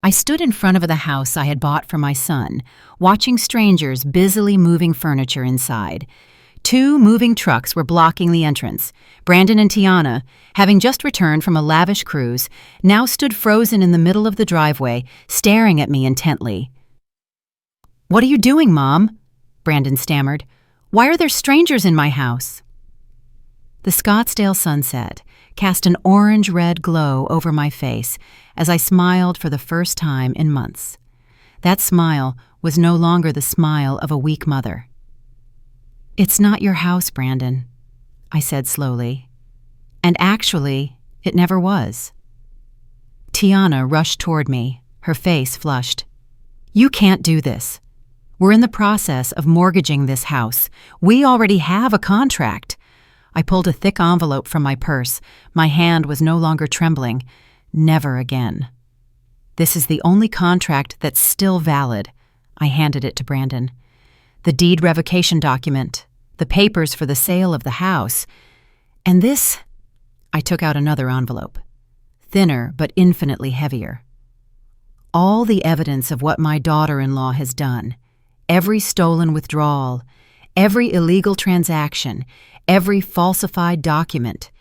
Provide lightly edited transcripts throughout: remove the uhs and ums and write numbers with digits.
I stood in front of the house I had bought for my son, watching strangers busily moving furniture inside. 2 moving trucks were blocking the entrance. Brandon and Tiana, having just returned from a lavish cruise, now stood frozen in the middle of the driveway, staring at me intently. "What are you doing, Mom?" Brandon stammered. "Why are there strangers in my house?" The Scottsdale sunset cast an orange-red glow over my face as I smiled for the first time in months. That smile was no longer the smile of a weak mother. "It's not your house, Brandon," I said slowly. "And actually, it never was." Tiana rushed toward me, her face flushed. "You can't do this. We're in the process of mortgaging this house. We already have a contract." I pulled a thick envelope from my purse. My hand was no longer trembling. Never again. "This is the only contract that's still valid." I handed it to Brandon. "The deed revocation document, the papers for the sale of the house, and this—" I took out another envelope, thinner but infinitely heavier. "All the evidence of what my daughter-in-law has done, every stolen withdrawal, every illegal transaction, every falsified document.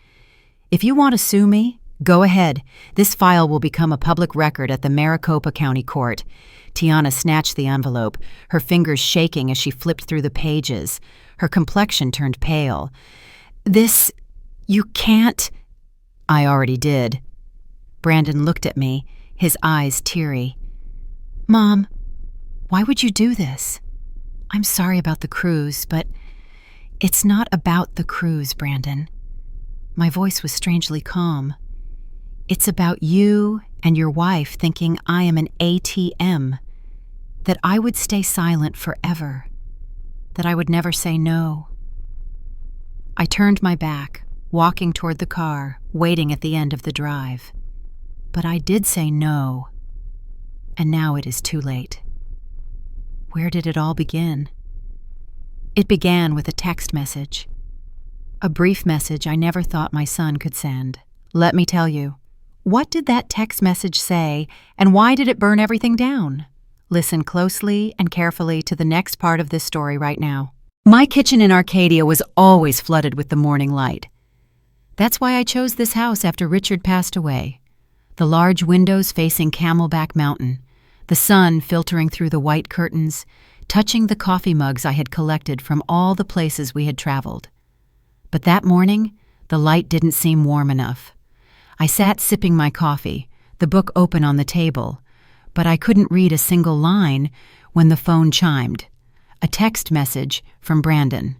If you want to sue me, go ahead. This file will become a public record at the Maricopa County Court." Tiana snatched the envelope, her fingers shaking as she flipped through the pages. Her complexion turned pale. "You can't—" "I already did." Brandon looked at me, his eyes teary. "Mom, why would you do this? I'm sorry about the cruise, but it's not about the cruise, Brandon." My voice was strangely calm. "It's about you and your wife thinking I am an ATM, that I would stay silent forever, that I would never say no." I turned my back, walking toward the car, waiting at the end of the drive. But I did say no, and now it is too late. Where did it all begin? It began with a text message. A brief message I never thought my son could send. Let me tell you. What did that text message say, and why did it burn everything down? Listen closely and carefully to the next part of this story right now. My kitchen in Arcadia was always flooded with the morning light. That's why I chose this house after Richard passed away. The large windows facing Camelback Mountain, the sun filtering through the white curtains, touching the coffee mugs I had collected from all the places we had traveled. But that morning, the light didn't seem warm enough. I sat sipping my coffee, the book open on the table, but I couldn't read a single line when the phone chimed. A text message from Brandon.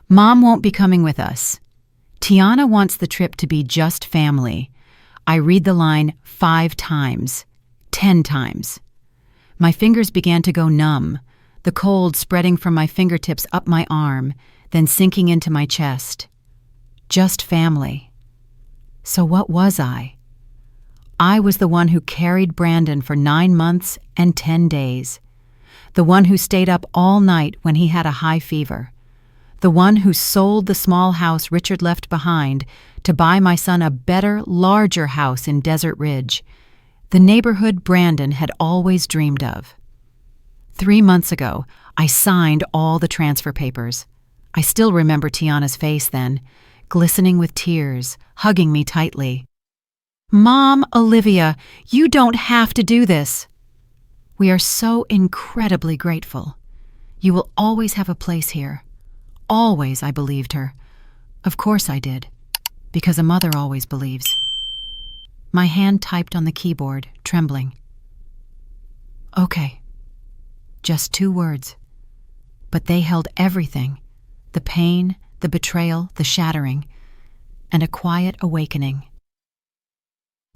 "Mom won't be coming with us. Tiana wants the trip to be just family." I read the line 5 times, 10 times. My fingers began to go numb, the cold spreading from my fingertips up my arm, then sinking into my chest. Just family. So what was I? I was the one who carried Brandon for 9 months and 10 days. The one who stayed up all night when he had a high fever. The one who sold the small house Richard left behind to buy my son a better, larger house in Desert Ridge. The neighborhood Brandon had always dreamed of. 3 months ago, I signed all the transfer papers. I still remember Tiana's face then, glistening with tears, hugging me tightly. "Mom, Olivia, you don't have to do this. We are so incredibly grateful. You will always have a place here." Always, I believed her. Of course I did, because a mother always believes. My hand typed on the keyboard, trembling. Okay. Just 2 words. But they held everything. The pain, the betrayal, the shattering, and a quiet awakening.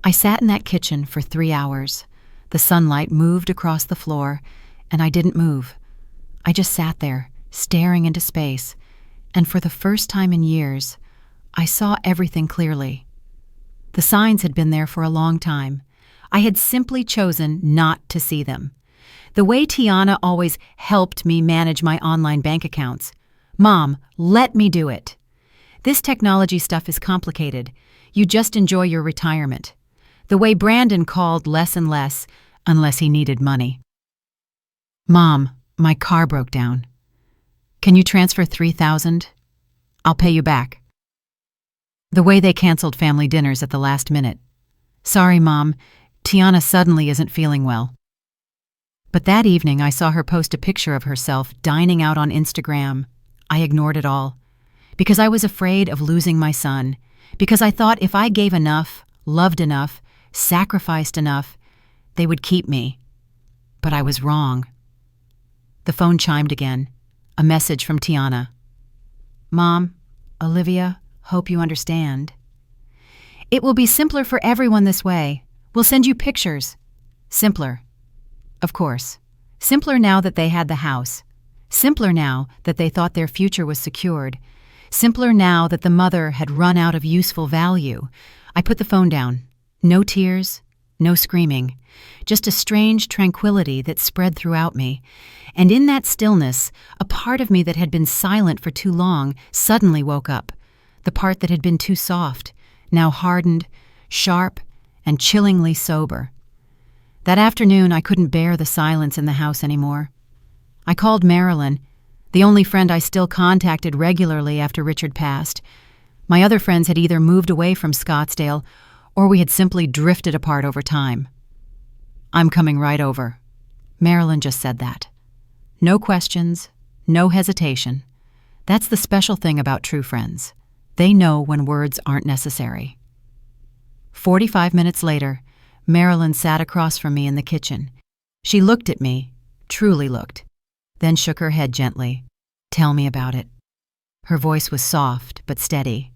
I sat in that kitchen for 3 hours. The sunlight moved across the floor, and I didn't move. I just sat there, staring into space, and for the first time in years, I saw everything clearly. The signs had been there for a long time. I had simply chosen not to see them. The way Tiana always helped me manage my online bank accounts. "Mom, let me do it. This technology stuff is complicated. You just enjoy your retirement." The way Brandon called less and less, unless he needed money. "Mom, my car broke down. Can you transfer $3,000? I'll pay you back." The way they canceled family dinners at the last minute. "Sorry, Mom, Tiana suddenly isn't feeling well." But that evening I saw her post a picture of herself dining out on Instagram. I ignored it all, because I was afraid of losing my son, because I thought if I gave enough, loved enough, sacrificed enough, they would keep me. But I was wrong. The phone chimed again, a message from Tiana. "Mom, Olivia, hope you understand. It will be simpler for everyone this way. We'll send you pictures." Simpler. Of course. Simpler now that they had the house. Simpler now that they thought their future was secured. Simpler now that the mother had run out of useful value. I put the phone down. No tears, no screaming. Just a strange tranquility that spread throughout me. And in that stillness, a part of me that had been silent for too long suddenly woke up. The part that had been too soft, now hardened, sharp, and chillingly sober. That afternoon, I couldn't bear the silence in the house anymore. I called Marilyn, the only friend I still contacted regularly after Richard passed. My other friends had either moved away from Scottsdale, or we had simply drifted apart over time. "I'm coming right over." Marilyn just said that. No questions, no hesitation. That's the special thing about true friends. They know when words aren't necessary. 45 minutes later, Marilyn sat across from me in the kitchen. She looked at me, truly looked, then shook her head gently. "Tell me about it." Her voice was soft but steady.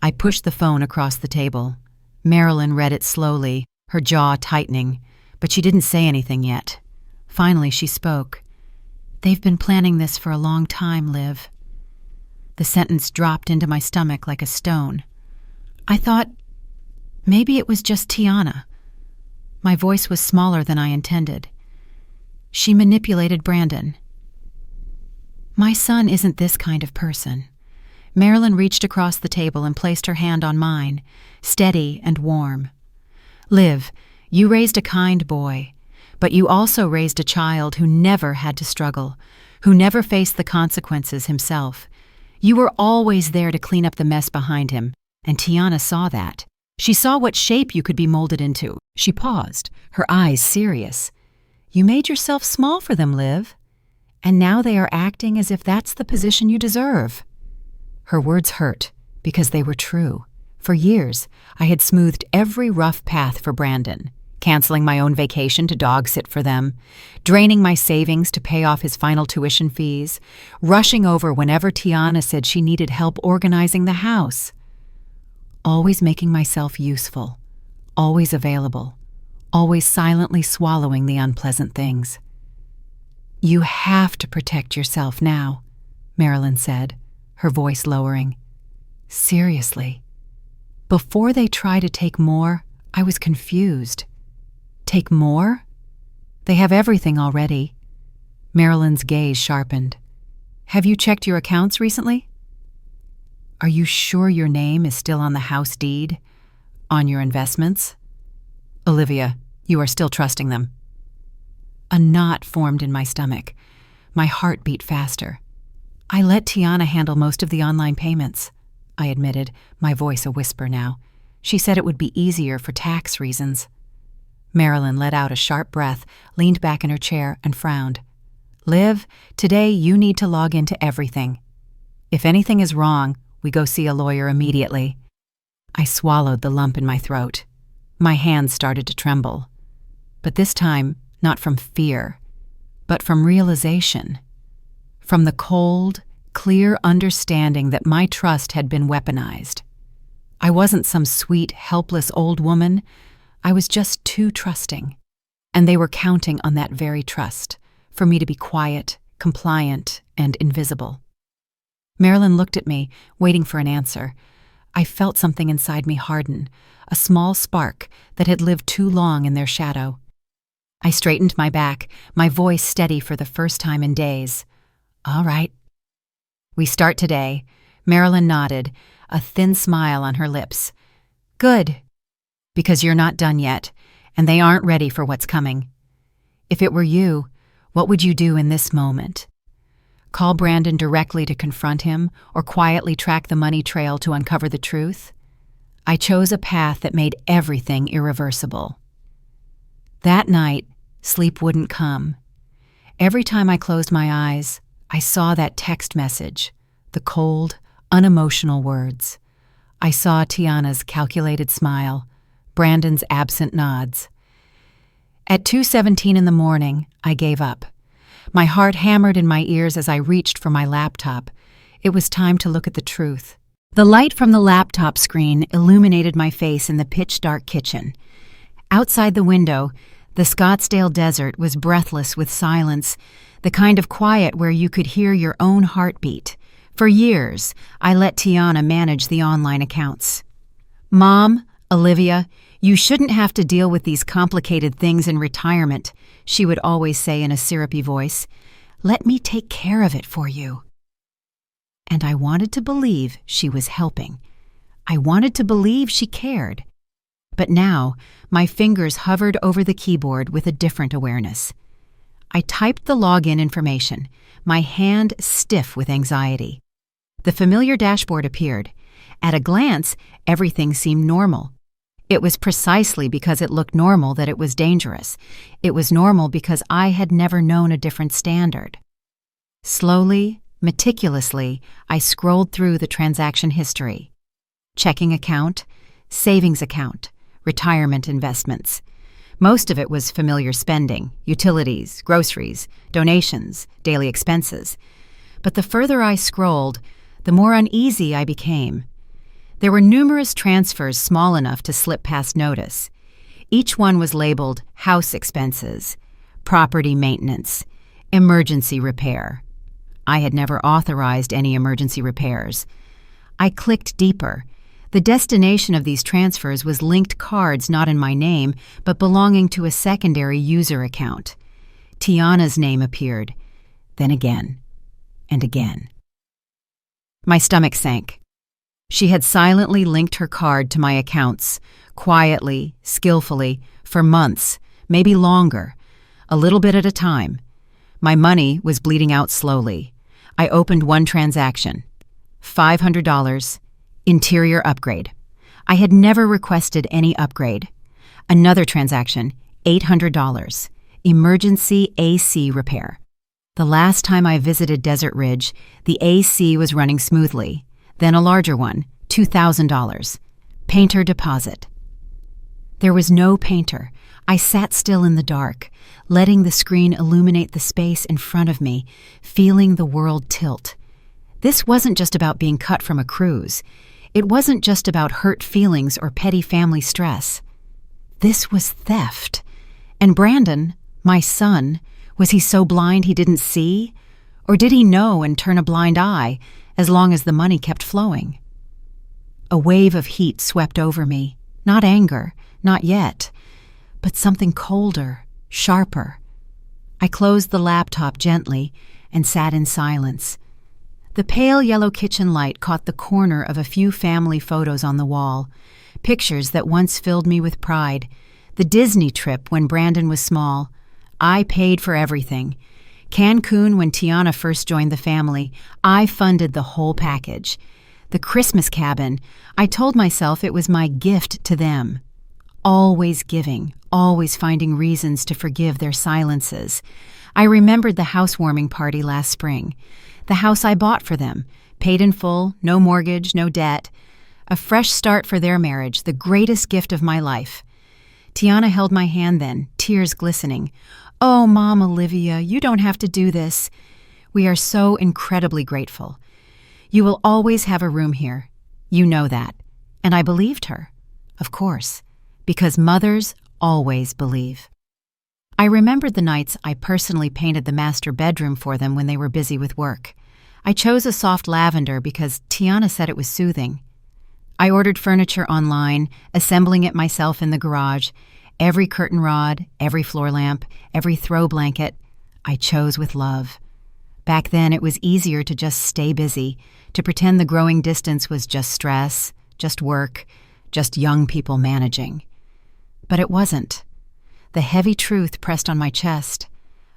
I pushed the phone across the table. Marilyn read it slowly, her jaw tightening, but she didn't say anything yet. Finally, she spoke. "They've been planning this for a long time, Liv." The sentence dropped into my stomach like a stone. I thought, maybe it was just Tiana. My voice was smaller than I intended. "She manipulated Brandon." "My son isn't this kind of person." Marilyn reached across the table and placed her hand on mine, steady and warm. "Liv, you raised a kind boy, but you also raised a child who never had to struggle, who never faced the consequences himself. You were always there to clean up the mess behind him, and Tiana saw that. She saw what shape you could be molded into." She paused, her eyes serious. "You made yourself small for them, Liv, and now they are acting as if that's the position you deserve." Her words hurt, because they were true. For years, I had smoothed every rough path for Brandon, canceling my own vacation to dog sit for them, draining my savings to pay off his final tuition fees, rushing over whenever Tiana said she needed help organizing the house. Always making myself useful, always available, always silently swallowing the unpleasant things. "You have to protect yourself now," Marilyn said, her voice lowering. "Seriously. Before they try to take more, I was confused. Take more? They have everything already." Marilyn's gaze sharpened. "Have you checked your accounts recently? Are you sure your name is still on the house deed? On your investments? Olivia, you are still trusting them." A knot formed in my stomach. My heart beat faster. "I let Tiana handle most of the online payments," I admitted, my voice a whisper now. "She said it would be easier for tax reasons." Marilyn let out a sharp breath, leaned back in her chair, and frowned. "Liv, today you need to log into everything. If anything is wrong, we go see a lawyer immediately." I swallowed the lump in my throat. My hands started to tremble. But this time, not from fear, but from realization. From the cold, clear understanding that my trust had been weaponized. I wasn't some sweet, helpless old woman. I was just too trusting. And they were counting on that very trust, for me to be quiet, compliant, and invisible. Marilyn looked at me, waiting for an answer. I felt something inside me harden, a small spark that had lived too long in their shadow. I straightened my back, my voice steady for the first time in days. "All right." "We start today." Marilyn nodded, a thin smile on her lips. "Good. Because you're not done yet, and they aren't ready for what's coming. If it were you, what would you do in this moment? Call Brandon directly to confront him, or quietly track the money trail to uncover the truth? I chose a path that made everything irreversible. That night, sleep wouldn't come. Every time I closed my eyes, I saw that text message, the cold, unemotional words. I saw Tiana's calculated smile, Brandon's absent nods. At 2:17 in the morning, I gave up. My heart hammered in my ears as I reached for my laptop. It was time to look at the truth. The light from the laptop screen illuminated my face in the pitch-dark kitchen. Outside the window, the Scottsdale desert was breathless with silence, the kind of quiet where you could hear your own heartbeat. For years, I let Tiana manage the online accounts. "Mom, Olivia, you shouldn't have to deal with these complicated things in retirement," she would always say in a syrupy voice. "Let me take care of it for you." And I wanted to believe she was helping. I wanted to believe she cared. But now, my fingers hovered over the keyboard with a different awareness. I typed the login information, my hand stiff with anxiety. The familiar dashboard appeared. At a glance, everything seemed normal. It was precisely because it looked normal that it was dangerous. It was normal because I had never known a different standard. Slowly, meticulously, I scrolled through the transaction history. Checking account, savings account, retirement investments. Most of it was familiar spending, utilities, groceries, donations, daily expenses. But the further I scrolled, the more uneasy I became. There were numerous transfers small enough to slip past notice. Each one was labeled house expenses, property maintenance, emergency repair. I had never authorized any emergency repairs. I clicked deeper. The destination of these transfers was linked cards not in my name, but belonging to a secondary user account. Tiana's name appeared, then again, and again. My stomach sank. She had silently linked her card to my accounts, quietly, skillfully, for months, maybe longer, a little bit at a time. My money was bleeding out slowly. I opened one transaction. $500, interior upgrade. I had never requested any upgrade. Another transaction, $800, emergency AC repair. The last time I visited Desert Ridge, the AC was running smoothly. Then a larger one, $2,000. Painter deposit. There was no painter. I sat still in the dark, letting the screen illuminate the space in front of me, feeling the world tilt. This wasn't just about being cut from a cruise. It wasn't just about hurt feelings or petty family stress. This was theft. And Brandon, my son, was he so blind he didn't see? Or did he know and turn a blind eye, as long as the money kept flowing? A wave of heat swept over me. Not anger, not yet, but something colder, sharper. I closed the laptop gently and sat in silence. The pale yellow kitchen light caught the corner of a few family photos on the wall, pictures that once filled me with pride. The Disney trip when Brandon was small. I paid for everything. Cancun when Tiana first joined the family. I funded the whole package. The Christmas cabin, I told myself it was my gift to them. Always giving, always finding reasons to forgive their silences. I remembered the housewarming party last spring. The house I bought for them, paid in full, no mortgage, no debt. A fresh start for their marriage, the greatest gift of my life. Tiana held my hand then, tears glistening. "Oh, Mom Olivia, you don't have to do this. We are so incredibly grateful. You will always have a room here. You know that." And I believed her. Of course, because mothers always believe. I remembered the nights I personally painted the master bedroom for them when they were busy with work. I chose a soft lavender because Tiana said it was soothing. I ordered furniture online, assembling it myself in the garage. Every curtain rod, every floor lamp, every throw blanket, I chose with love. Back then, it was easier to just stay busy, to pretend the growing distance was just stress, just work, just young people managing. But it wasn't. the heavy truth pressed on my chest.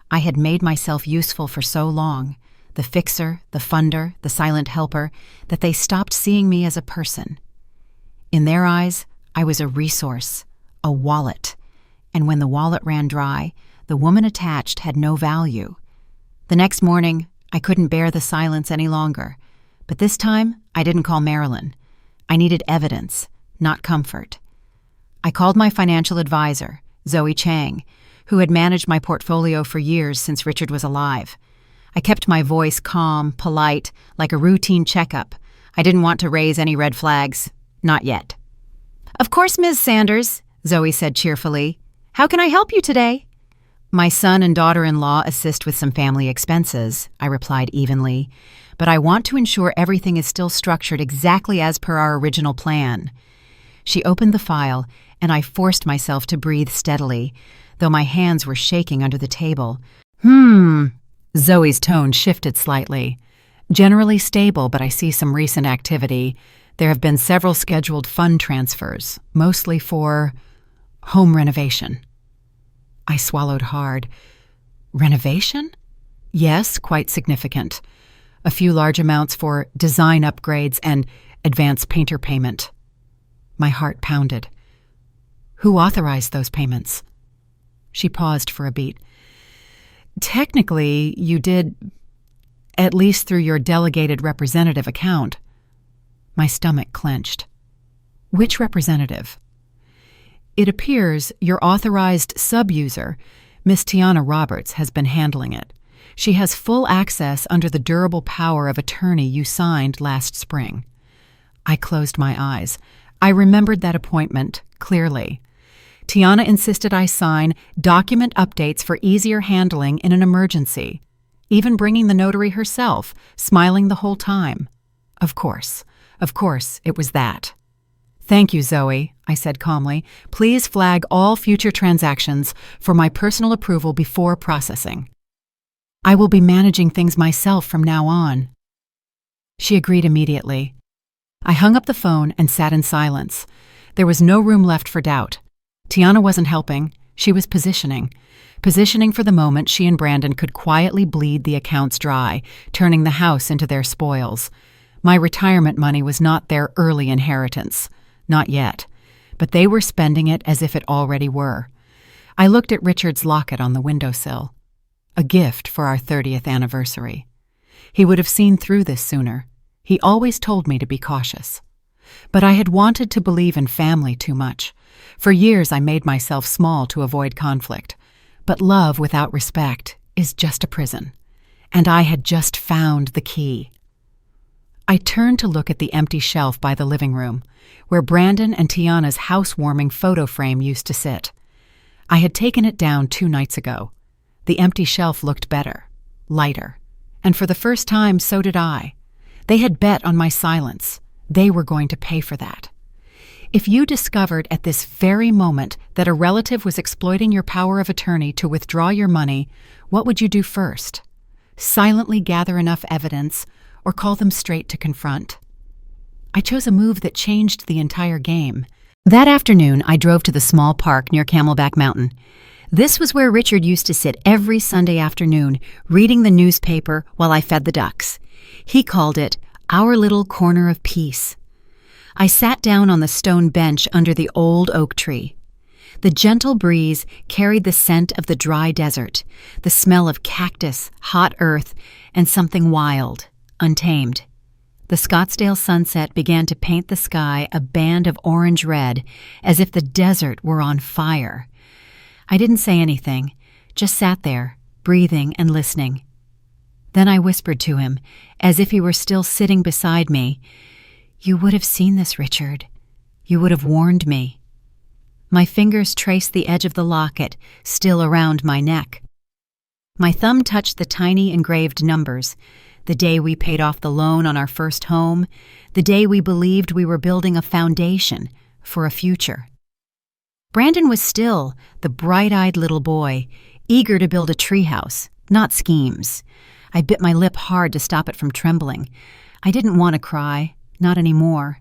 I had made myself useful for so long, the fixer, the funder, the silent helper, that they stopped seeing me as a person. In their eyes, I was a resource, a wallet, and when the wallet ran dry, the woman attached had no value. The next morning, I couldn't bear the silence any longer, but this time I didn't call Marilyn. I needed evidence, not comfort. I called my financial advisor, Zoe Chang, who had managed my portfolio for years since Richard was alive. I kept my voice calm, polite, like a routine checkup. I didn't want to raise any red flags. Not yet. "Of course, Ms. Sanders," Zoe said cheerfully. "How can I help you today?" "My son and daughter-in-law assist with some family expenses," I replied evenly, "but I want to ensure everything is still structured exactly as per our original plan." She opened the file, and I forced myself to breathe steadily, though my hands were shaking under the table. Zoe's tone shifted slightly. "Generally stable, but I see some recent activity. There have been several scheduled fund transfers, mostly for home renovation." I swallowed hard. "Renovation?" "Yes, quite significant. A few large amounts for design upgrades and advance painter payment." My heart pounded. "Who authorized those payments?" She paused for a beat. "Technically, you did, at least through your delegated representative account." My stomach clenched. "Which representative?" "It appears your authorized sub-user, Miss Tiana Roberts, has been handling it. She has full access under the durable power of attorney you signed last spring." I closed my eyes. I remembered that appointment clearly. Tiana insisted I sign document updates for easier handling in an emergency, even bringing the notary herself, smiling the whole time. Of course, it was that. "Thank you, Zoe," I said calmly. "Please flag all future transactions for my personal approval before processing. I will be managing things myself from now on." She agreed immediately. I hung up the phone and sat in silence. There was no room left for doubt. Tiana wasn't helping. She was positioning for the moment she and Brandon could quietly bleed the accounts dry, turning the house into their spoils. My retirement money was not their early inheritance. Not yet. But they were spending it as if it already were. I looked at Richard's locket on the windowsill. A gift for our 30th anniversary. He would have seen through this sooner. He always told me to be cautious. But I had wanted to believe in family too much. For years I made myself small to avoid conflict. But love without respect is just a prison. And I had just found the key. I turned to look at the empty shelf by the living room, where Brandon and Tiana's housewarming photo frame used to sit. I had taken it down 2 nights ago. The empty shelf looked better, lighter, and for the first time so did I. They had bet on my silence. They were going to pay for that. If you discovered at this very moment that a relative was exploiting your power of attorney to withdraw your money, what would you do first? Silently gather enough evidence, or call them straight to confront? I chose a move that changed the entire game. That afternoon, I drove to the small park near Camelback Mountain. This was where Richard used to sit every Sunday afternoon, reading the newspaper while I fed the ducks. He called it our little corner of peace. I sat down on the stone bench under the old oak tree. The gentle breeze carried the scent of the dry desert, the smell of cactus, hot earth, and something wild, untamed. The Scottsdale sunset began to paint the sky a band of orange-red, as if the desert were on fire. I didn't say anything, just sat there, breathing and listening. Then I whispered to him, as if he were still sitting beside me, "You would have seen this, Richard. You would have warned me." My fingers traced the edge of the locket, still around my neck. My thumb touched the tiny engraved numbers, the day we paid off the loan on our first home, the day we believed we were building a foundation for a future. Brandon was still the bright-eyed little boy, eager to build a treehouse, not schemes. I bit my lip hard to stop it from trembling. I didn't want to cry, not anymore.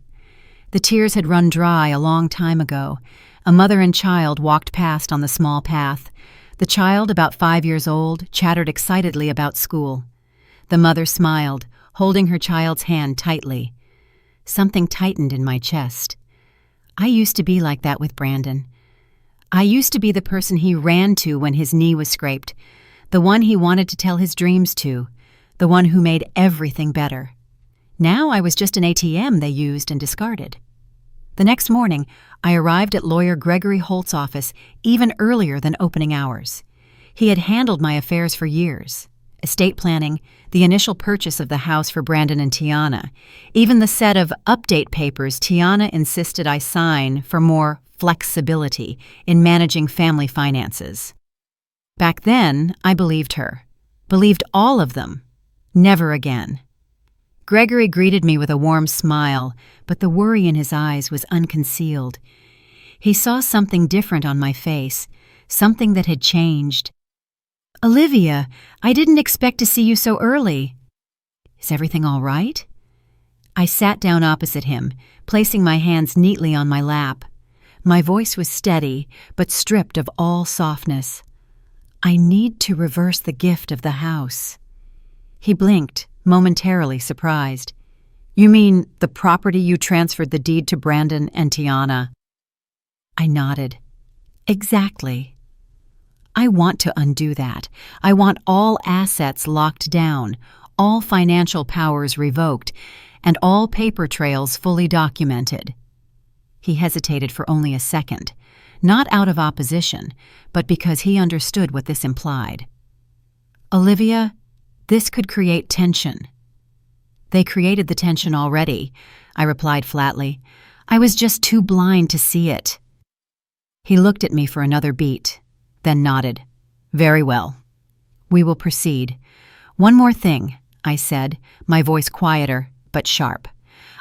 The tears had run dry a long time ago. A mother and child walked past on the small path. The child, about 5 years old, chattered excitedly about school. The mother smiled, holding her child's hand tightly. Something tightened in my chest. I used to be like that with Brandon. I used to be the person he ran to when his knee was scraped, the one he wanted to tell his dreams to, the one who made everything better. Now I was just an ATM they used and discarded. The next morning, I arrived at lawyer Gregory Holt's office even earlier than opening hours. He had handled my affairs for years. Estate planning, the initial purchase of the house for Brandon and Tiana, even the set of update papers Tiana insisted I sign for more flexibility in managing family finances. Back then, I believed her. Believed all of them. Never again. Gregory greeted me with a warm smile, but the worry in his eyes was unconcealed. He saw something different on my face, something that had changed. "Olivia, I didn't expect to see you so early. Is everything all right?" I sat down opposite him, placing my hands neatly on my lap. My voice was steady, but stripped of all softness. "I need to reverse the gift of the house." He blinked, momentarily surprised. "You mean the property you transferred the deed to Brandon and Tiana?" I nodded. "Exactly. I want to undo that. I want all assets locked down, all financial powers revoked, and all paper trails fully documented." He hesitated for only a second, not out of opposition, but because he understood what this implied. "Olivia, this could create tension." "They created the tension already," I replied flatly. "I was just too blind to see it." He looked at me for another beat, then nodded. "Very well. We will proceed. One more thing," I said, my voice quieter but sharp.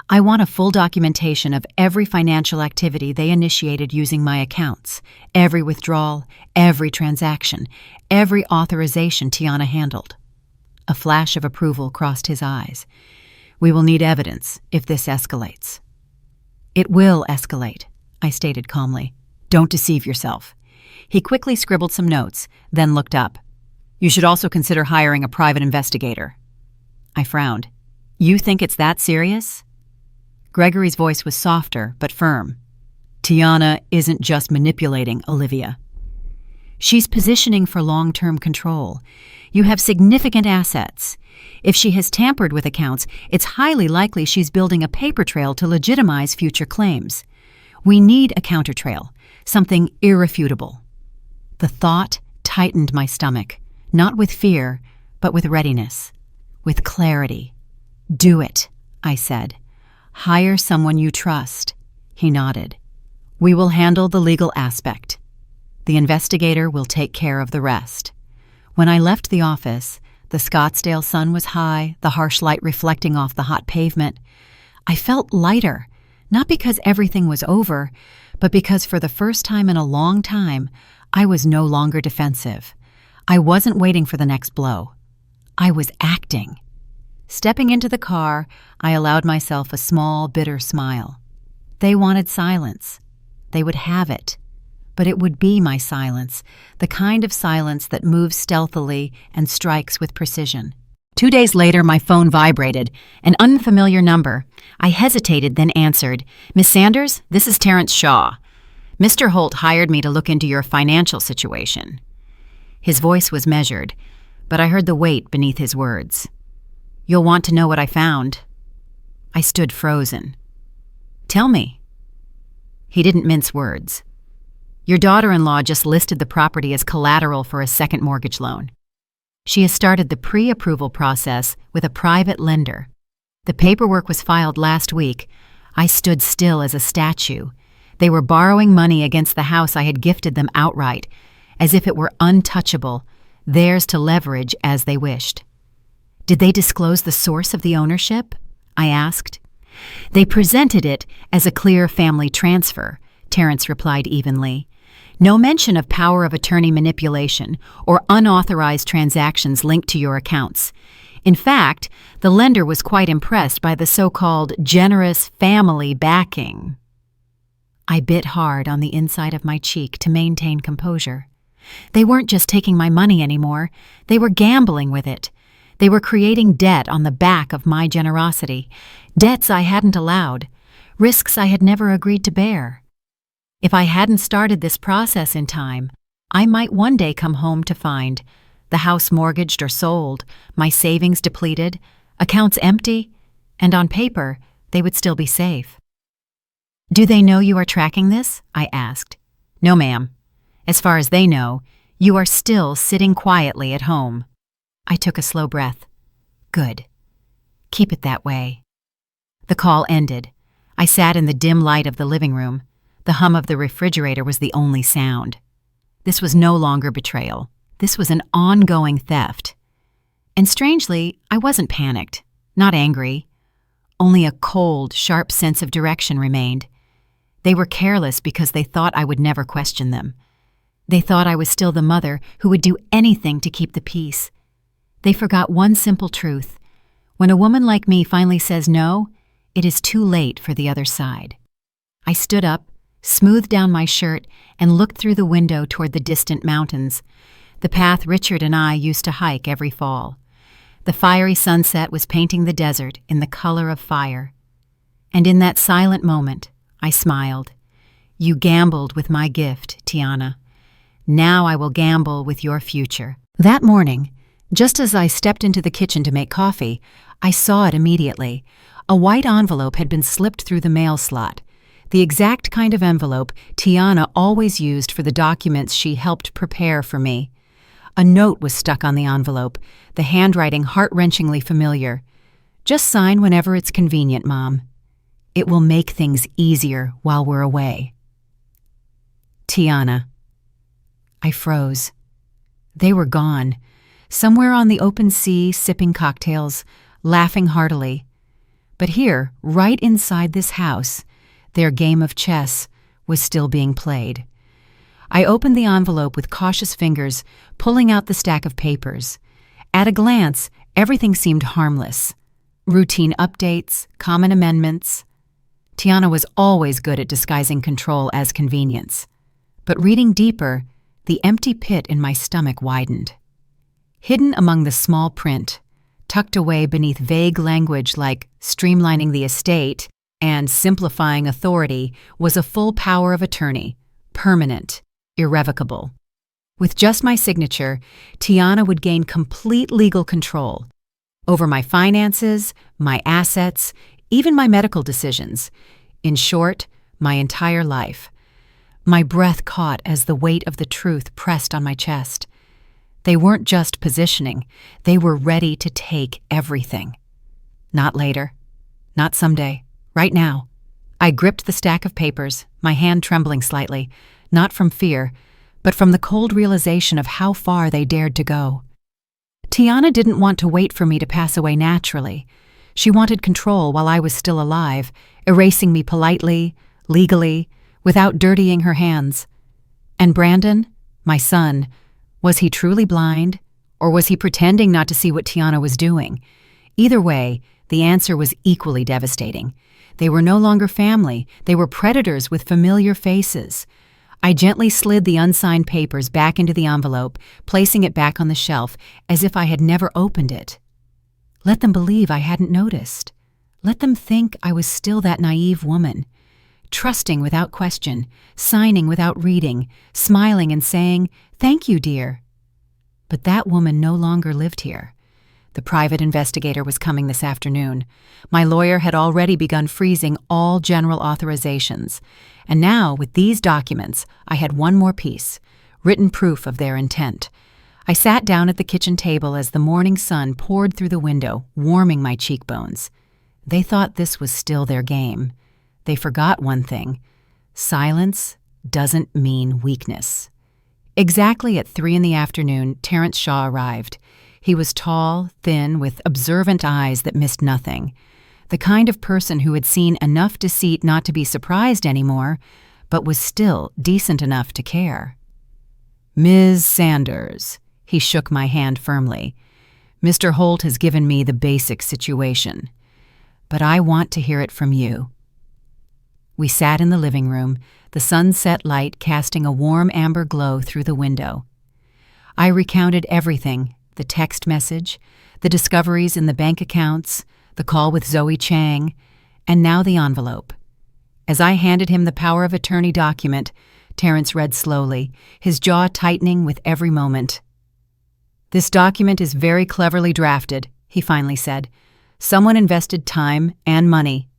"I want a full documentation of every financial activity they initiated using my accounts, every withdrawal, every transaction, every authorization Tiana handled." A flash of approval crossed his eyes. "We will need evidence if this escalates." "It will escalate," I stated calmly. "Don't deceive yourself." He quickly scribbled some notes, then looked up. "You should also consider hiring a private investigator." I frowned. "You think it's that serious?" Gregory's voice was softer but firm. "Tiana isn't just manipulating Olivia. She's positioning for long-term control. You have significant assets. If she has tampered with accounts, it's highly likely she's building a paper trail to legitimize future claims. We need a countertrail, something irrefutable." The thought tightened my stomach, not with fear, but with readiness, with clarity. "Do it," I said. "Hire someone you trust." He nodded. "We will handle the legal aspect. The investigator will take care of the rest." When I left the office, the Scottsdale sun was high, the harsh light reflecting off the hot pavement. I felt lighter, not because everything was over, but because for the first time in a long time, I was no longer defensive. I wasn't waiting for the next blow. I was acting. Stepping into the car, I allowed myself a small, bitter smile. They wanted silence. They would have it. But it would be my silence, the kind of silence that moves stealthily and strikes with precision. 2 days later, my phone vibrated, an unfamiliar number. I hesitated, then answered. "Miss Sanders, this is Terrence Shaw. Mr. Holt hired me to look into your financial situation." His voice was measured, but I heard the weight beneath his words. "You'll want to know what I found." I stood frozen. "Tell me." He didn't mince words. "Your daughter-in-law just listed the property as collateral for a second mortgage loan. She has started the pre-approval process with a private lender. The paperwork was filed last week. I stood still as a statue. They were borrowing money against the house I had gifted them outright, as if it were untouchable, theirs to leverage as they wished." "Did they disclose the source of the ownership?" I asked. "They presented it as a clear family transfer," Terrence replied evenly. "No mention of power of attorney manipulation or unauthorized transactions linked to your accounts. In fact, the lender was quite impressed by the so-called generous family backing. I bit hard on the inside of my cheek to maintain composure. They weren't just taking my money anymore, they were gambling with it. They were creating debt on the back of my generosity, debts I hadn't allowed, risks I had never agreed to bear. If I hadn't started this process in time, I might one day come home to find the house mortgaged or sold, my savings depleted, accounts empty, and on paper, they would still be safe. "Do they know you are tracking this?" I asked. "No, ma'am. As far as they know, you are still sitting quietly at home." I took a slow breath. Good. Keep it that way. The call ended. I sat in the dim light of the living room. The hum of the refrigerator was the only sound. This was no longer betrayal. This was an ongoing theft. And strangely, I wasn't panicked, not angry. Only a cold, sharp sense of direction remained. They were careless because they thought I would never question them. They thought I was still the mother who would do anything to keep the peace. They forgot one simple truth. When a woman like me finally says no, it is too late for the other side. I stood up, smoothed down my shirt, and looked through the window toward the distant mountains, the path Richard and I used to hike every fall. The fiery sunset was painting the desert in the color of fire. And in that silent moment, I smiled. "You gambled with my gift, Tiana. Now I will gamble with your future." That morning, just as I stepped into the kitchen to make coffee, I saw it immediately. A white envelope had been slipped through the mail slot, the exact kind of envelope Tiana always used for the documents she helped prepare for me. A note was stuck on the envelope, the handwriting heart-wrenchingly familiar. "Just sign whenever it's convenient, Mom. It will make things easier while we're away. Tiana." I froze. They were gone, somewhere on the open sea, sipping cocktails, laughing heartily. But here, right inside this house, their game of chess was still being played. I opened the envelope with cautious fingers, pulling out the stack of papers. At a glance, everything seemed harmless. Routine updates, common amendments. Tiana was always good at disguising control as convenience. But reading deeper, the empty pit in my stomach widened. Hidden among the small print, tucked away beneath vague language like streamlining the estate and simplifying authority, was a full power of attorney, permanent, irrevocable. With just my signature, Tiana would gain complete legal control over my finances, my assets, even my medical decisions. In short, my entire life. My breath caught as the weight of the truth pressed on my chest. They weren't just positioning, they were ready to take everything. Not later. Not someday. Right now. I gripped the stack of papers, my hand trembling slightly, not from fear, but from the cold realization of how far they dared to go. Tiana didn't want to wait for me to pass away naturally. She wanted control while I was still alive, erasing me politely, legally, without dirtying her hands. And Brandon, my son, was he truly blind, or was he pretending not to see what Tiana was doing? Either way, the answer was equally devastating. They were no longer family, they were predators with familiar faces. I gently slid the unsigned papers back into the envelope, placing it back on the shelf, as if I had never opened it. Let them believe I hadn't noticed. Let them think I was still that naive woman, trusting without question, signing without reading, smiling and saying, "Thank you, dear." But that woman no longer lived here. The private investigator was coming this afternoon. My lawyer had already begun freezing all general authorizations. And now, with these documents, I had one more piece, written proof of their intent. I sat down at the kitchen table as the morning sun poured through the window, warming my cheekbones. They thought this was still their game. They forgot one thing. Silence doesn't mean weakness. Exactly at 3 p.m, Terrence Shaw arrived. He was tall, thin, with observant eyes that missed nothing. The kind of person who had seen enough deceit not to be surprised anymore, but was still decent enough to care. "Ms. Sanders," he shook my hand firmly. Mr. Holt has given me the basic situation, but I want to hear it from you." We sat in the living room, the sunset light casting a warm amber glow through the window. I recounted everything: the text message, the discoveries in the bank accounts, the call with Zoe Chang, and now the envelope. As I handed him the power of attorney document, Terrence read slowly, his jaw tightening with every moment. "This document is very cleverly drafted," he finally said. "Someone invested time and money.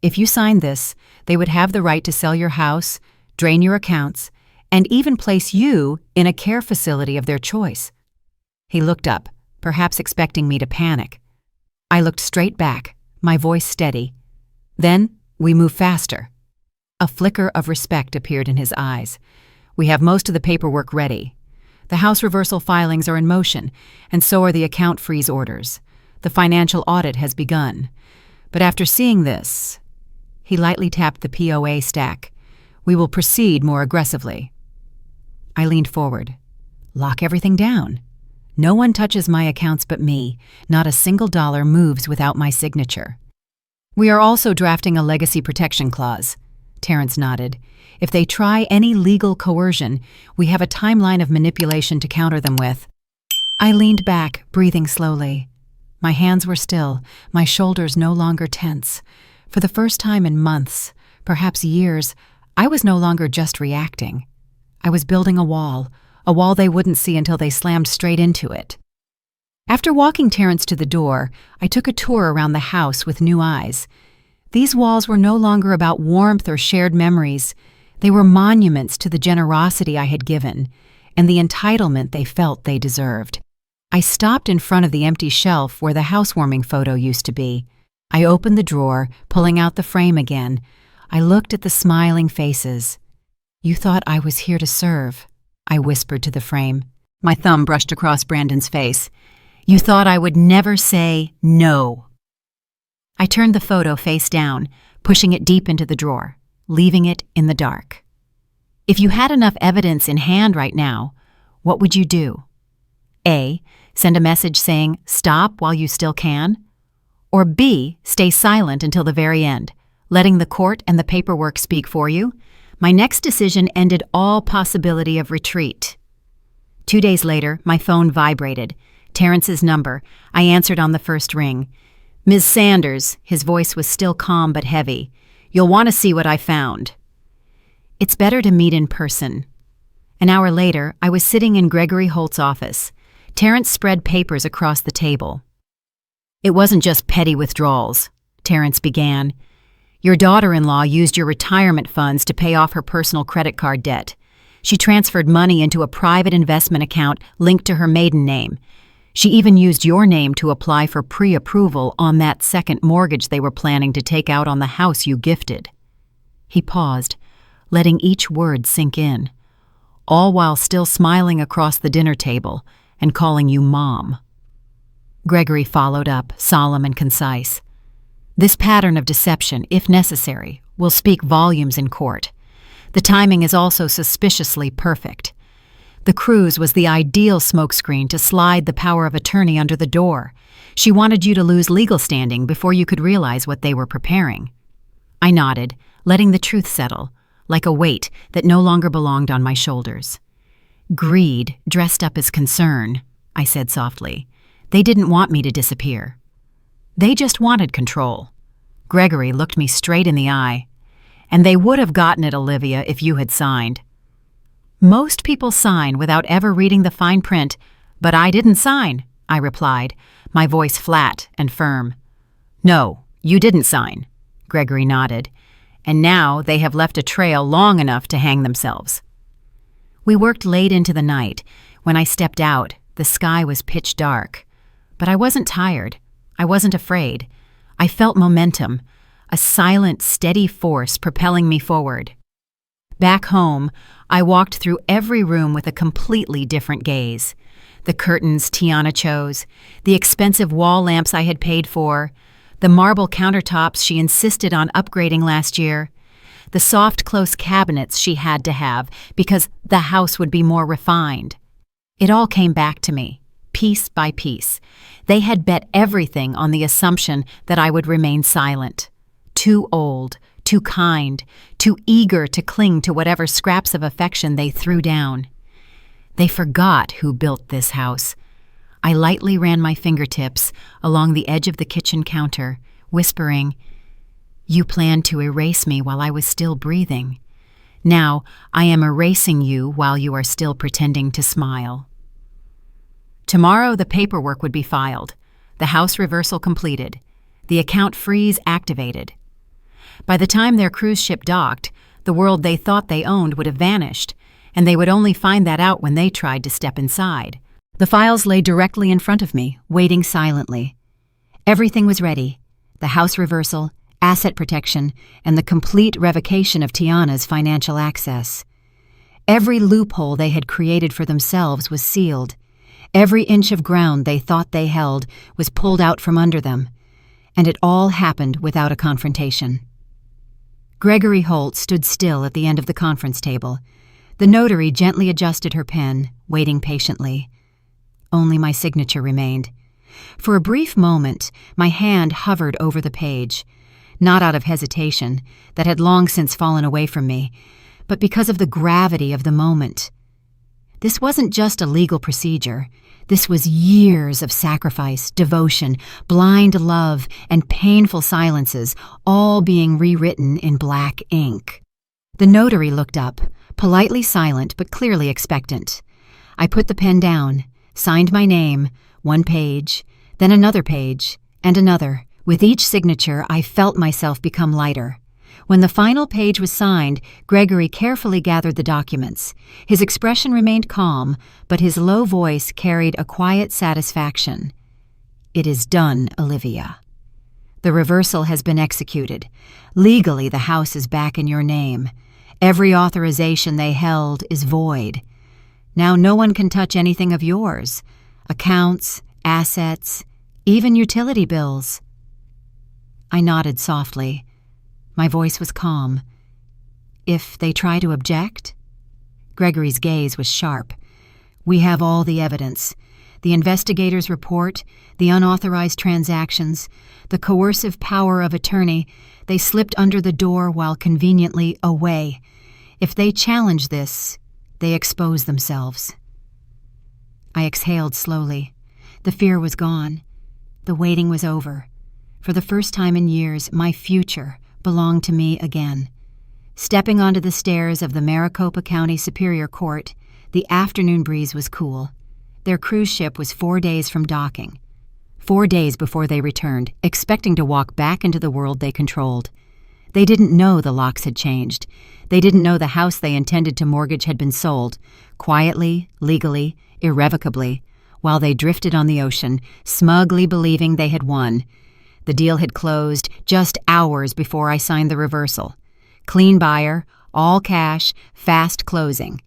If you signed this, they would have the right to sell your house, drain your accounts, and even place you in a care facility of their choice." He looked up, perhaps expecting me to panic. I looked straight back, my voice steady. "Then we move faster." A flicker of respect appeared in his eyes. "We have most of the paperwork ready. The house reversal filings are in motion, and so are the account freeze orders. The financial audit has begun. But after seeing this," he lightly tapped the POA stack, "we will proceed more aggressively." I leaned forward. "Lock everything down. No one touches my accounts but me. Not a single dollar moves without my signature." "We are also drafting a legacy protection clause." Terrence nodded. "If they try any legal coercion, we have a timeline of manipulation to counter them with." I leaned back, breathing slowly. My hands were still, my shoulders no longer tense. For the first time in months, perhaps years, I was no longer just reacting. I was building a wall they wouldn't see until they slammed straight into it. After walking Terrence to the door, I took a tour around the house with new eyes. These walls were no longer about warmth or shared memories. They were monuments to the generosity I had given and the entitlement they felt they deserved. I stopped in front of the empty shelf where the housewarming photo used to be. I opened the drawer, pulling out the frame again. I looked at the smiling faces. "You thought I was here to serve," I whispered to the frame. My thumb brushed across Brandon's face. "You thought I would never say no." I turned the photo face down, pushing it deep into the drawer, leaving it in the dark. If you had enough evidence in hand right now, what would you do? A, send a message saying, "Stop while you still can"? Or B, stay silent until the very end, letting the court and the paperwork speak for you? My next decision ended all possibility of retreat. 2 days later, my phone vibrated. Terrence's number. I answered on the first ring. "Ms. Sanders," his voice was still calm but heavy. "You'll want to see what I found." "It's better to meet in person." An hour later, I was sitting in Gregory Holt's office. Terrence spread papers across the table. "It wasn't just petty withdrawals," Terrence began. "Your daughter-in-law used your retirement funds to pay off her personal credit card debt. She transferred money into a private investment account linked to her maiden name. She even used your name to apply for pre-approval on that second mortgage they were planning to take out on the house you gifted." He paused, letting each word sink in, all while still smiling across the dinner table and calling you Mom. Gregory followed up, solemn and concise. "This pattern of deception, if necessary, will speak volumes in court. The timing is also suspiciously perfect. The cruise was the ideal smokescreen to slide the power of attorney under the door. She wanted you to lose legal standing before you could realize what they were preparing." I nodded, letting the truth settle, like a weight that no longer belonged on my shoulders. "Greed dressed up as concern," I said softly. "They didn't want me to disappear. They just wanted control." Gregory looked me straight in the eye. "And they would have gotten it, Olivia, if you had signed." "Most people sign without ever reading the fine print, but I didn't sign," I replied, my voice flat and firm. "No, you didn't sign," Gregory nodded. "And now they have left a trail long enough to hang themselves." We worked late into the night. When I stepped out, the sky was pitch dark. But I wasn't tired. I wasn't afraid. I felt momentum, a silent, steady force propelling me forward. Back home, I walked through every room with a completely different gaze. The curtains Tiana chose, the expensive wall lamps I had paid for, the marble countertops she insisted on upgrading last year, the soft, close cabinets she had to have because the house would be more refined. It all came back to me, piece by piece. They had bet everything on the assumption that I would remain silent. Too old, too kind, too eager to cling to whatever scraps of affection they threw down. They forgot who built this house. I lightly ran my fingertips along the edge of the kitchen counter, whispering, "You planned to erase me while I was still breathing. Now I am erasing you while you are still pretending to smile." Tomorrow the paperwork would be filed, the house reversal completed, the account freeze activated. By the time their cruise ship docked, the world they thought they owned would have vanished, and they would only find that out when they tried to step inside. The files lay directly in front of me, waiting silently. Everything was ready: the house reversal, asset protection, and the complete revocation of Tiana's financial access. Every loophole they had created for themselves was sealed. Every inch of ground they thought they held was pulled out from under them, and it all happened without a confrontation. Gregory Holt stood still at the end of the conference table. The notary gently adjusted her pen, waiting patiently. Only my signature remained. For a brief moment, my hand hovered over the page, not out of hesitation, that had long since fallen away from me, but because of the gravity of the moment. This wasn't just a legal procedure. This was years of sacrifice, devotion, blind love, and painful silences, all being rewritten in black ink. The notary looked up, politely silent but clearly expectant. I put the pen down, signed my name, one page, then another page, and another. With each signature, I felt myself become lighter. When the final page was signed, Gregory carefully gathered the documents. His expression remained calm, but his low voice carried a quiet satisfaction. "It is done, Olivia. The reversal has been executed. Legally, the house is back in your name. Every authorization they held is void. Now no one can touch anything of yours. Accounts, assets, even utility bills." I nodded softly. My voice was calm. "If they try to object?" Gregory's gaze was sharp. "We have all the evidence. The investigator's report, the unauthorized transactions, the coercive power of attorney. They slipped under the door while conveniently away. If they challenge this, they expose themselves." I exhaled slowly. The fear was gone. The waiting was over. For the first time in years, my future belonged to me again. Stepping onto the stairs of the Maricopa County Superior Court, the afternoon breeze was cool. Their cruise ship was 4 days from docking. 4 days before they returned, expecting to walk back into the world they controlled. They didn't know the locks had changed. They didn't know the house they intended to mortgage had been sold, quietly, legally, irrevocably, while they drifted on the ocean, smugly believing they had won. The deal had closed just hours before I signed the reversal. Clean buyer, all cash, fast closing.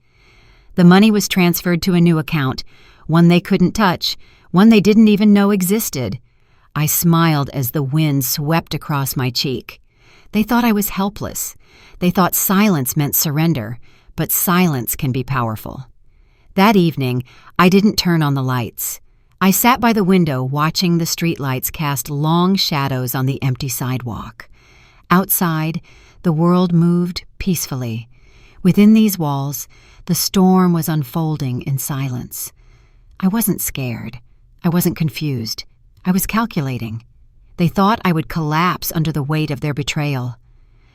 The money was transferred to a new account, one they couldn't touch, one they didn't even know existed. I smiled as the wind swept across my cheek. They thought I was helpless. They thought silence meant surrender, but silence can be powerful. That evening, I didn't turn on the lights. I sat by the window watching the streetlights cast long shadows on the empty sidewalk. Outside, the world moved peacefully. Within these walls, the storm was unfolding in silence. I wasn't scared. I wasn't confused. I was calculating. They thought I would collapse under the weight of their betrayal.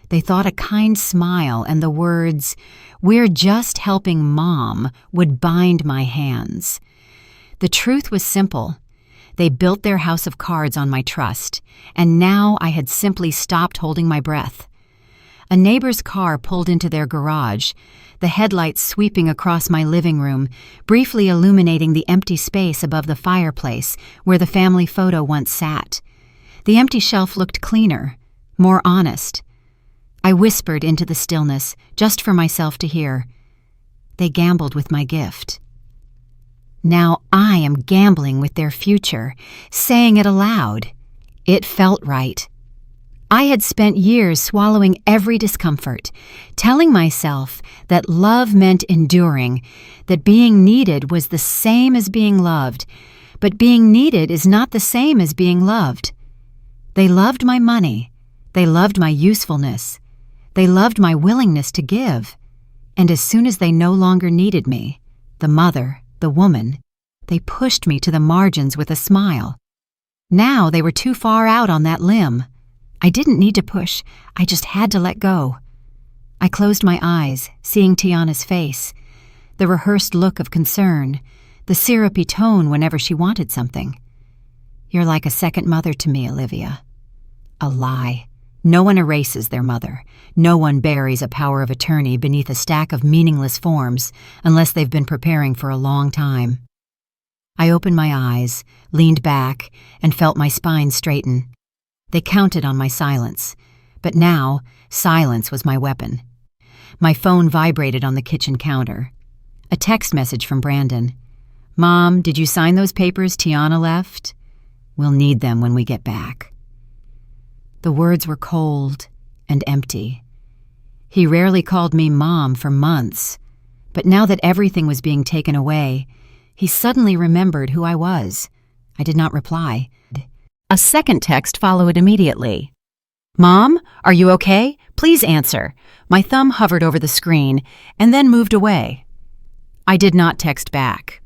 They thought a kind smile and the words, "We're just helping Mom," would bind my hands. The truth was simple. They built their house of cards on my trust, and now I had simply stopped holding my breath. A neighbor's car pulled into their garage, the headlights sweeping across my living room, briefly illuminating the empty space above the fireplace where the family photo once sat. The empty shelf looked cleaner, more honest. I whispered into the stillness, just for myself to hear. They gambled with my gift. Now I am gambling with their future, saying it aloud. It felt right. I had spent years swallowing every discomfort, telling myself that love meant enduring, that being needed was the same as being loved, But being needed is not the same as being loved. They loved my money. They loved my usefulness. They loved my willingness to give. And as soon as they no longer needed me, the mother, the woman, they pushed me to the margins with a smile. Now they were too far out on that limb. I didn't need to push, I just had to let go. I closed my eyes, seeing Tiana's face, the rehearsed look of concern, the syrupy tone whenever she wanted something. You're like a second mother to me, Olivia. A lie. No one erases their mother. No one buries a power of attorney beneath a stack of meaningless forms unless they've been preparing for a long time. I opened my eyes, leaned back, and felt my spine straighten. They counted on my silence, but now silence was my weapon. My phone vibrated on the kitchen counter. A text message from Brandon. "Mom, did you sign those papers Tiana left? We'll need them when we get back." The words were cold and empty. He rarely called me Mom for months, but now that everything was being taken away, he suddenly remembered who I was. I did not reply. A second text followed immediately. "Mom, are you okay? Please answer." My thumb hovered over the screen and then moved away. I did not text back.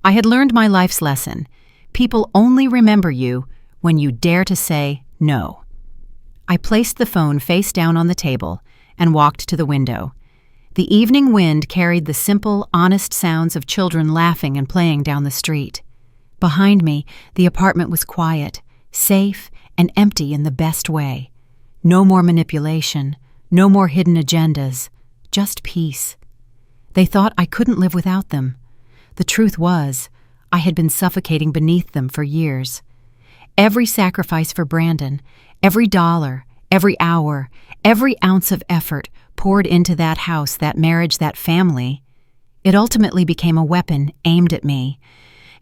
I had learned my life's lesson. People only remember you when you dare to say no. I placed the phone face down on the table and walked to the window. The evening wind carried the simple, honest sounds of children laughing and playing down the street. Behind me, the apartment was quiet, safe, and empty in the best way. No more manipulation, no more hidden agendas, just peace. They thought I couldn't live without them. The truth was, I had been suffocating beneath them for years. Every sacrifice for Brandon, every dollar, every hour, every ounce of effort poured into that house, that marriage, that family, it ultimately became a weapon aimed at me.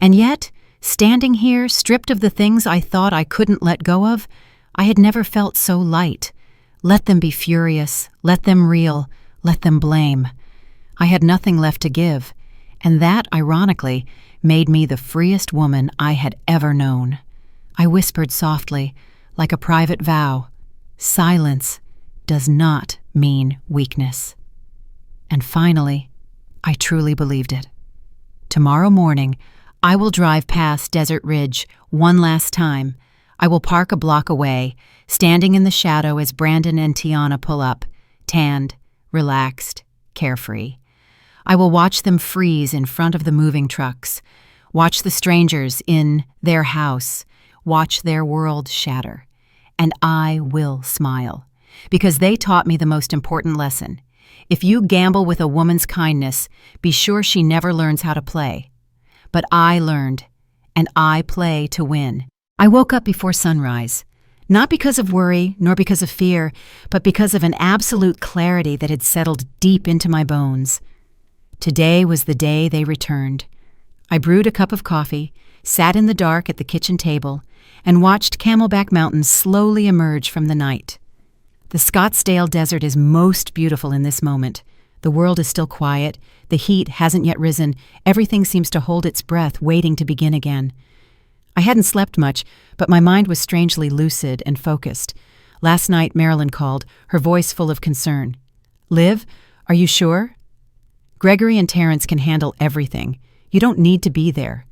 And yet, standing here, stripped of the things I thought I couldn't let go of, I had never felt so light. Let them be furious, let them reel, let them blame. I had nothing left to give, and that, ironically, made me the freest woman I had ever known. I whispered softly, like a private vow, silence does not mean weakness. And finally, I truly believed it. Tomorrow morning, I will drive past Desert Ridge one last time. I will park a block away, standing in the shadow as Brandon and Tiana pull up, tanned, relaxed, carefree. I will watch them freeze in front of the moving trucks, watch the strangers in their house, watch their world shatter. And I will smile, because they taught me the most important lesson. If you gamble with a woman's kindness, be sure she never learns how to play. But I learned, and I play to win. I woke up before sunrise, not because of worry nor because of fear, but because of an absolute clarity that had settled deep into my bones. Today was the day they returned. I brewed a cup of coffee, sat in the dark at the kitchen table, and watched Camelback Mountain slowly emerge from the night. The Scottsdale desert is most beautiful in this moment. The world is still quiet, the heat hasn't yet risen, everything seems to hold its breath, waiting to begin again. I hadn't slept much, but my mind was strangely lucid and focused. Last night, Marilyn called, her voice full of concern. "Liv, are you sure? Gregory and Terrence can handle everything. You don't need to be there."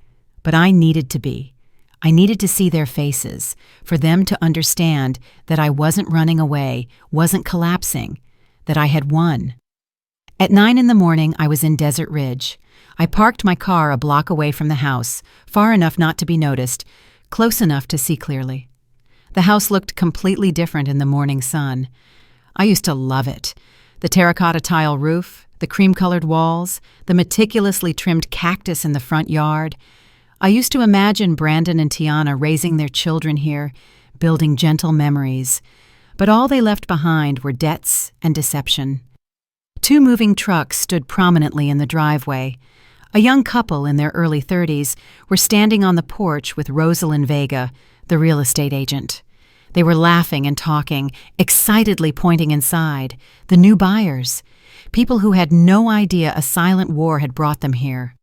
But I needed to be. I needed to see their faces, for them to understand that I wasn't running away, wasn't collapsing, that I had won. At 9 in the morning, I was in Desert Ridge. I parked my car a block away from the house, far enough not to be noticed, close enough to see clearly. The house looked completely different in the morning sun. I used to love it. The terracotta tile roof, the cream-colored walls, the meticulously trimmed cactus in the front yard. I used to imagine Brandon and Tiana raising their children here, building gentle memories. But all they left behind were debts and deception. 2 moving trucks stood prominently in the driveway. A young couple in their early 30s were standing on the porch with Rosalind Vega, the real estate agent. They were laughing and talking, excitedly pointing inside. The new buyers. People who had no idea a silent war had brought them here.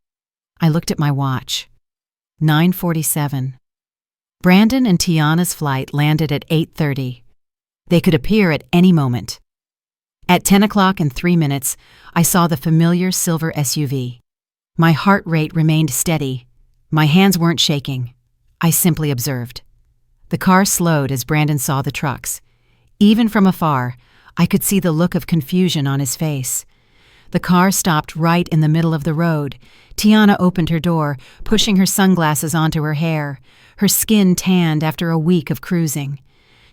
I looked at my watch. 9:47. Brandon and Tiana's flight landed at 8:30. They could appear at any moment. At 10 o'clock and 3 minutes, I saw the familiar silver SUV. My heart rate remained steady. My hands weren't shaking. I simply observed. The car slowed as Brandon saw the trucks. Even from afar, I could see the look of confusion on his face. The car stopped right in the middle of the road. Tiana opened her door, pushing her sunglasses onto her hair, her skin tanned after a week of cruising.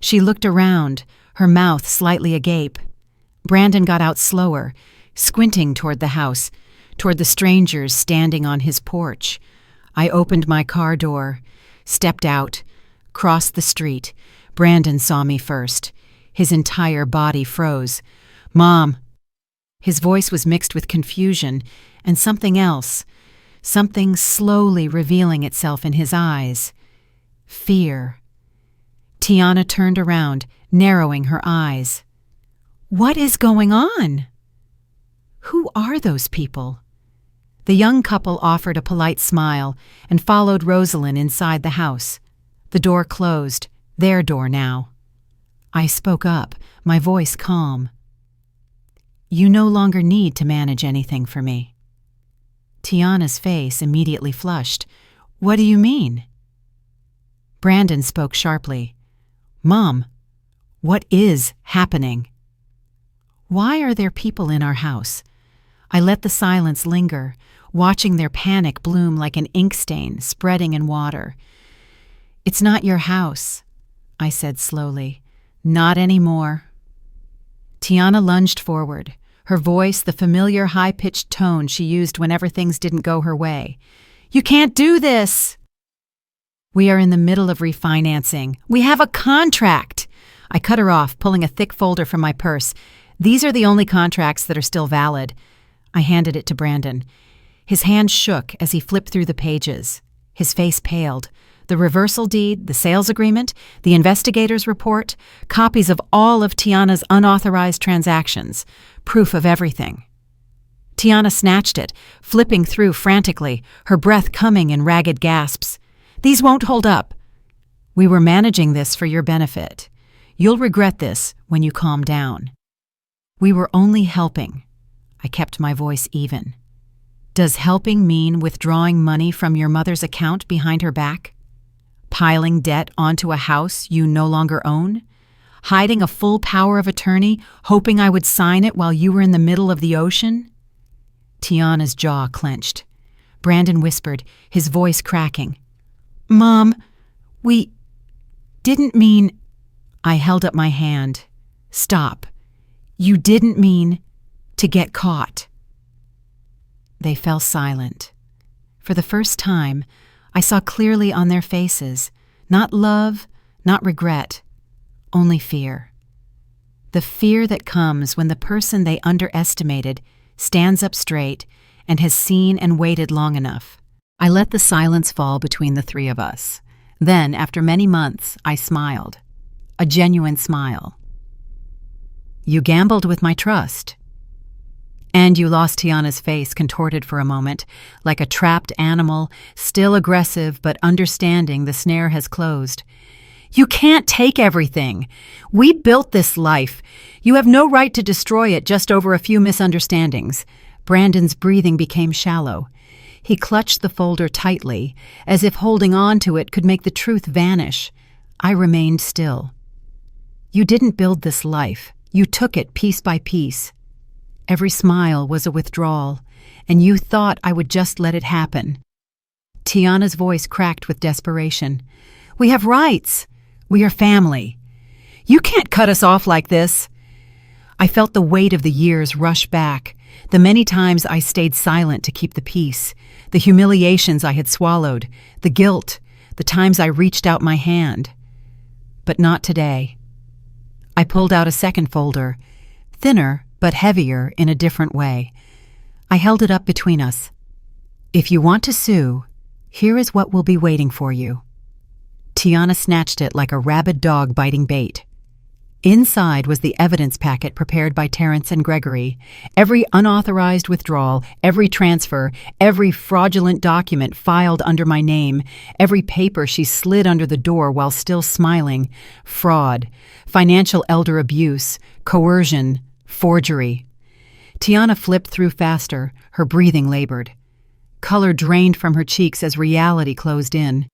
She looked around, her mouth slightly agape. Brandon got out slower, squinting toward the house, toward the strangers standing on his porch. I opened my car door, stepped out, crossed the street. Brandon saw me first. His entire body froze. "Mom!" His voice was mixed with confusion and something else, something slowly revealing itself in his eyes. Fear. Tiana turned around, narrowing her eyes. "What is going on?" "Who are those people?" The young couple offered a polite smile and followed Rosalind inside the house. The door closed, their door now. I spoke up, my voice calm. "You no longer need to manage anything for me." Tiana's face immediately flushed. "What do you mean?" Brandon spoke sharply. "Mom, what is happening?" "Why are there people in our house?" I let the silence linger, watching their panic bloom like an ink stain spreading in water. "It's not your house," I said slowly. "Not anymore." Tiana lunged forward, her voice the familiar high-pitched tone she used whenever things didn't go her way. "You can't do this!" "We are in the middle of refinancing. We have a contract!" I cut her off, pulling a thick folder from my purse. "These are the only contracts that are still valid." I handed it to Brandon. His hand shook as he flipped through the pages. His face paled. The reversal deed, the sales agreement, the investigator's report, copies of all of Tiana's unauthorized transactions, proof of everything. Tiana snatched it, flipping through frantically, her breath coming in ragged gasps. "These won't hold up. We were managing this for your benefit. You'll regret this when you calm down. We were only helping." I kept my voice even. "Does helping mean withdrawing money from your mother's account behind her back? Piling debt onto a house you no longer own? Hiding a full power of attorney, hoping I would sign it while you were in the middle of the ocean?" Tiana's jaw clenched. Brandon whispered, his voice cracking. "Mom, we didn't mean—" I held up my hand. "Stop. You didn't mean to get caught." They fell silent. For the first time, I saw clearly on their faces, not love, not regret, only fear. The fear that comes when the person they underestimated stands up straight and has seen and waited long enough. I let the silence fall between the three of us. Then, after many months, I smiled. A genuine smile. "You gambled with my trust." And you lost. Tiana's face contorted for a moment, like a trapped animal, still aggressive but understanding the snare has closed. "You can't take everything. We built this life. You have no right to destroy it just over a few misunderstandings." Brandon's breathing became shallow. He clutched the folder tightly, as if holding on to it could make the truth vanish. I remained still. "You didn't build this life. You took it piece by piece. Every smile was a withdrawal, and you thought I would just let it happen." Tiana's voice cracked with desperation. "We have rights. We are family. You can't cut us off like this." I felt the weight of the years rush back, the many times I stayed silent to keep the peace, the humiliations I had swallowed, the guilt, the times I reached out my hand. But not today. I pulled out a second folder, thinner but heavier in a different way. I held it up between us. "If you want to sue, here is what will be waiting for you." Tiana snatched it like a rabid dog biting bait. Inside was the evidence packet prepared by Terrence and Gregory. Every unauthorized withdrawal, every transfer, every fraudulent document filed under my name, every paper she slid under the door while still smiling. Fraud, financial elder abuse, coercion, forgery. Tiana flipped through faster, her breathing labored. Color drained from her cheeks as reality closed in.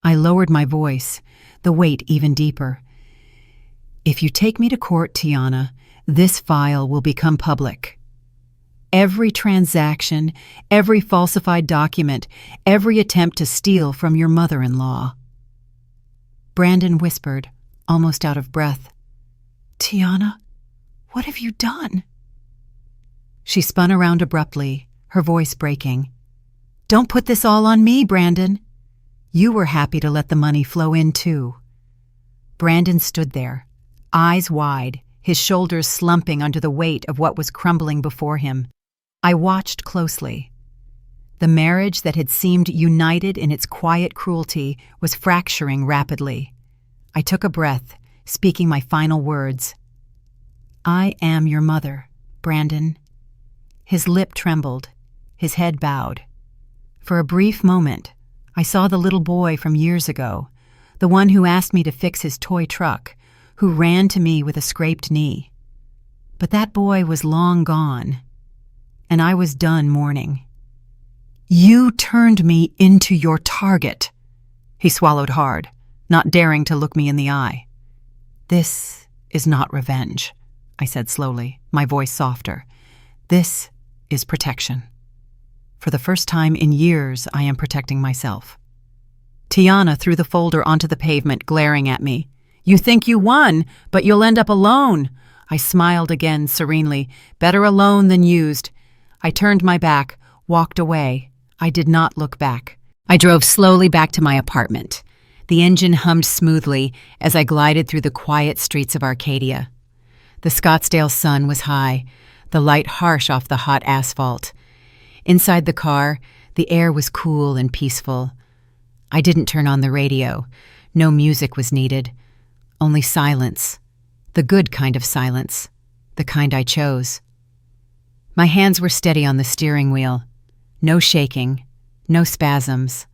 I lowered my voice, the weight even deeper. If you take me to court, Tiana, this file will become public. Every transaction, every falsified document, every attempt to steal from your mother-in-law. Brandon whispered, almost out of breath. Tiana, what have you done? She spun around abruptly, her voice breaking. Don't put this all on me, Brandon. You were happy to let the money flow in, too. Brandon stood there, eyes wide, his shoulders slumping under the weight of what was crumbling before him. I watched closely. The marriage that had seemed united in its quiet cruelty was fracturing rapidly. I took a breath, speaking my final words. I am your mother, Brandon. His lip trembled, his head bowed. For a brief moment, I saw the little boy from years ago, the one who asked me to fix his toy truck, who ran to me with a scraped knee. But that boy was long gone, and I was done mourning. You turned me into your target. He swallowed hard, not daring to look me in the eye. This is not revenge, I said slowly, my voice softer. This is protection. For the first time in years, I am protecting myself. Tiana threw the folder onto the pavement, glaring at me. You think you won, but you'll end up alone. I smiled again serenely. Better alone than used. I turned my back, walked away. I did not look back. I drove slowly back to my apartment. The engine hummed smoothly as I glided through the quiet streets of Arcadia. The Scottsdale sun was high, the light harsh off the hot asphalt. Inside the car, the air was cool and peaceful. I didn't turn on the radio. No music was needed. Only silence. The good kind of silence. The kind I chose. My hands were steady on the steering wheel. No shaking. No spasms.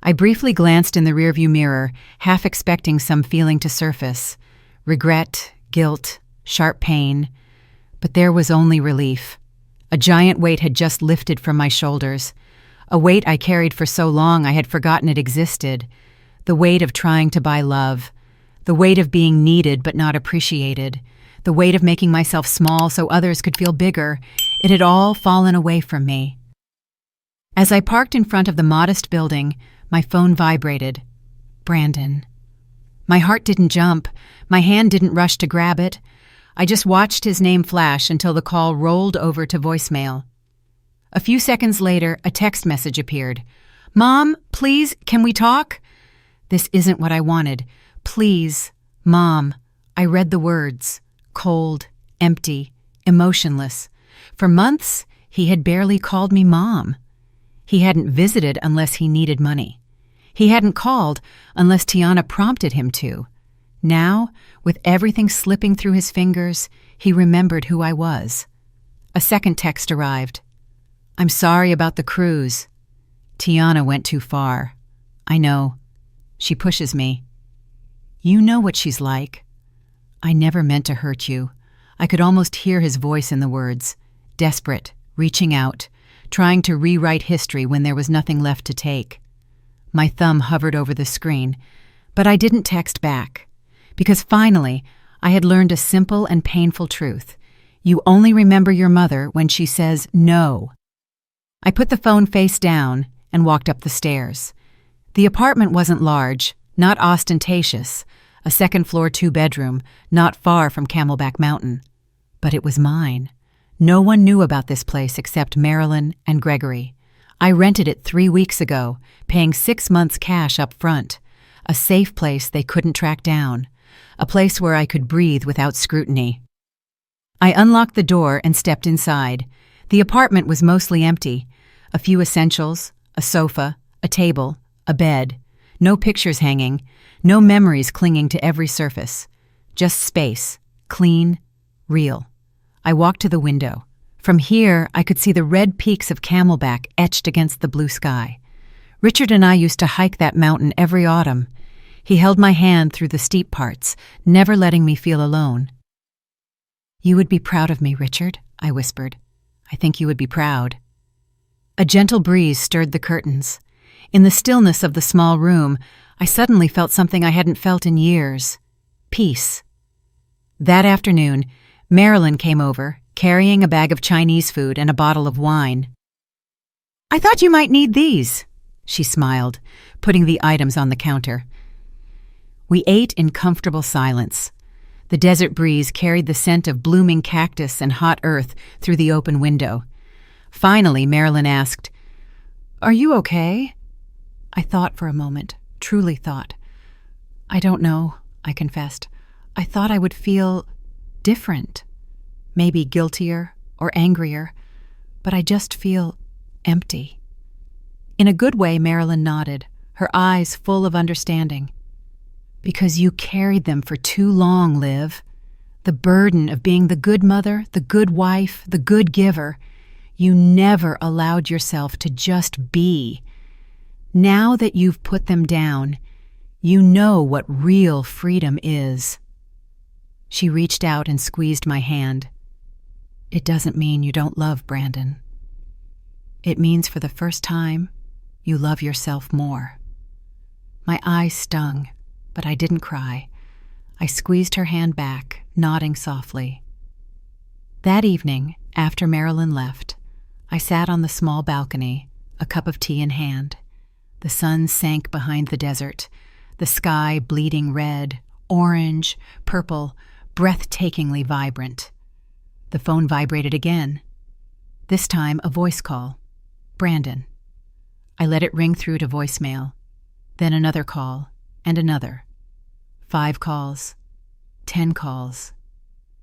I briefly glanced in the rearview mirror, half expecting some feeling to surface. Regret, guilt, sharp pain. But there was only relief. A giant weight had just lifted from my shoulders. A weight I carried for so long I had forgotten it existed. The weight of trying to buy love. The weight of being needed but not appreciated. The weight of making myself small so others could feel bigger. It had all fallen away from me. As I parked in front of the modest building, my phone vibrated. Brandon. My heart didn't jump. My hand didn't rush to grab it. I just watched his name flash until the call rolled over to voicemail. A few seconds later, a text message appeared. Mom, please, can we talk? This isn't what I wanted. Please, Mom. I read the words. Cold, empty, emotionless. For months, he had barely called me Mom. He hadn't visited unless he needed money. He hadn't called unless Tiana prompted him to. Now, with everything slipping through his fingers, he remembered who I was. A second text arrived. I'm sorry about the cruise. Tiana went too far. I know. She pushes me. You know what she's like. I never meant to hurt you. I could almost hear his voice in the words. Desperate, reaching out, trying to rewrite history when there was nothing left to take. My thumb hovered over the screen, but I didn't text back. Because finally, I had learned a simple and painful truth. You only remember your mother when she says no. I put the phone face down and walked up the stairs. The apartment wasn't large, not ostentatious, a second-floor two-bedroom, not far from Camelback Mountain. But it was mine. No one knew about this place except Marilyn and Gregory. I rented it 3 weeks ago, paying 6 months cash up front. A safe place they couldn't track down. A place where I could breathe without scrutiny. I unlocked the door and stepped inside. The apartment was mostly empty. A few essentials, a sofa, a table, a bed. No pictures hanging, no memories clinging to every surface. just space, clean, real. I walked to the window. From here, I could see the red peaks of Camelback etched against the blue sky. Richard and I used to hike that mountain every autumn. He held my hand through the steep parts, never letting me feel alone. "You would be proud of me, Richard," I whispered. "I think you would be proud." A gentle breeze stirred the curtains. In the stillness of the small room, I suddenly felt something I hadn't felt in years: peace. That afternoon, Marilyn came over, carrying a bag of Chinese food and a bottle of wine. "I thought you might need these," she smiled, putting the items on the counter. We ate in comfortable silence. The desert breeze carried the scent of blooming cactus and hot earth through the open window. Finally, Marilyn asked, "Are you okay?" I thought for a moment, truly thought. "I don't know," I confessed. "I thought I would feel different, maybe guiltier or angrier, but I just feel empty." In a good way, Marilyn nodded, her eyes full of understanding. "Because you carried them for too long, Liv. The burden of being the good mother, the good wife, the good giver. You never allowed yourself to just be. Now that you've put them down, you know what real freedom is." She reached out and squeezed my hand. "It doesn't mean you don't love Brandon. It means for the first time, you love yourself more." My eyes stung, but I didn't cry. I squeezed her hand back, nodding softly. That evening, after Marilyn left, I sat on the small balcony, a cup of tea in hand. The sun sank behind the desert, the sky bleeding red, orange, purple, breathtakingly vibrant. The phone vibrated again. This time, a voice call. Brandon. I let it ring through to voicemail. Then another call, and another. 5 calls. 10 calls.